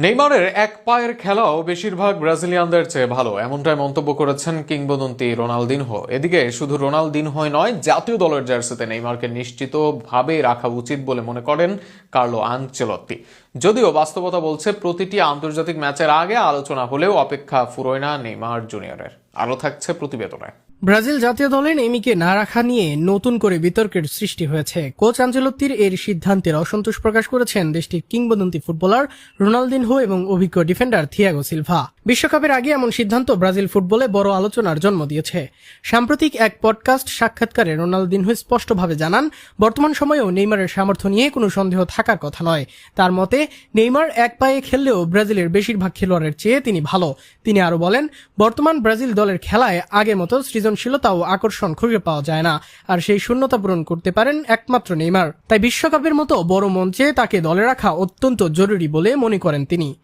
নেইমারের এক পায়ের খেলাও বেশিরভাগ ব্রাজিলিয়ানদের চেয়ে ভালো, এমনটাই মন্তব্য করেছেন কিংবদন্তি রোনালদিনহো। এদিকে শুধু রোনালদিনহোই নয়, জাতীয় দলের জার্সিতে নেইমারকে নিশ্চিতভাবে রাখা উচিত বলে মনে করেন কার্লো আনচেলত্তি। যদিও বাস্তবতা বলছে প্রতিটি আন্তর্জাতিক ম্যাচের আগে আলোচনা হলেও অপেক্ষা ফুরোয় না নেইমার জুনিয়রের। আরও থাকছে প্রতিবেদনে। ব্রাজিল জাতীয় দলে নেইমারকে না রাখা নিয়ে নতুন করে বিতর্কের সৃষ্টি হয়েছে। কোচ আনচেলত্তির এর সিদ্ধান্তের অসন্তোষ প্রকাশ করেছেন দেশটির কিংবদন্তি ফুটবলার রোনালদিনহো এবং অভিজ্ঞ ডিফেন্ডার থিয়াগো সিলভা। বিশ্বকাপের আগে এমন সিদ্ধান্ত ব্রাজিল ফুটবলে বড় আলোচনার জন্ম দিয়েছে। সাম্প্রতিক এক পডকাস্ট সাক্ষাৎকারে রোনালদিনহো স্পষ্টভাবে জানান, বর্তমান সময়েও নেইমারের সামর্থ্য নিয়ে কোনো সন্দেহ থাকার কথা নয়। তার মতে, নেইমার এক পায়ে খেললেও ব্রাজিলের বেশিরভাগ খেলোয়াড়ের চেয়ে তিনি ভালো। তিনি আরও বলেন, বর্তমান ব্রাজিল দলের খেলায় আগের মতো সৃজনশীলতা ও আকর্ষণ খুঁজে পাওয়া যায় না, আর সেই শূন্যতা পূরণ করতে পারেন একমাত্র নেইমার। তাই বিশ্বকাপের মতো বড় মঞ্চে তাকে দলে রাখা অত্যন্ত জরুরি বলে মনে করেন তিনি।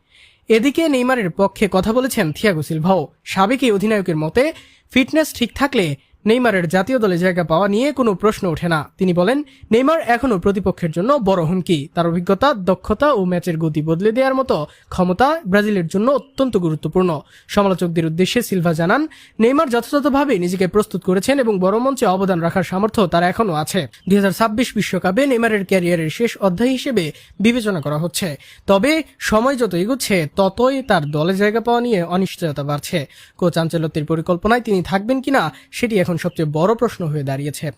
এদিকে নেইমারের পক্ষে কথা বলেছেন থিয়াগো সিলভাও। সাবেক এই অধিনায়কের মতে, ফিটনেস ঠিক থাকলে নেইমারের জাতীয় দলে জায়গা পাওয়া নিয়ে কোনো প্রশ্ন ওঠে না। তিনি বলেন, নেইমার এখনও প্রতিপক্ষের জন্য বড় হুমকি। তার অভিজ্ঞতা, দক্ষতা ও ম্যাচের গতি বদলে দেওয়ার মতো ক্ষমতা ব্রাজিলের জন্য অত্যন্ত গুরুত্বপূর্ণ। সমালোচকদের উদ্দেশ্যে সিলভা জানান, নেইমার যথাযথভাবে নিজেকে প্রস্তুত করেছেন এবং বড় মঞ্চে অবদান রাখার সামর্থ্য তার এখনও আছে। 2026 বিশ্বকাপে নেইমারের ক্যারিয়ারের শেষ অধ্যায় হিসেবে বিবেচনা করা হচ্ছে। তবে সময় যত এগোচ্ছে ততই তার দলে জায়গা পাওয়া নিয়ে অনিশ্চয়তা বাড়ছে। কোচ আনচেলত্তির পরিকল্পনায় তিনি থাকবেন কিনা সেটি এখন সবচেয়ে বড় প্রশ্ন হয়ে দাঁড়িয়েছে।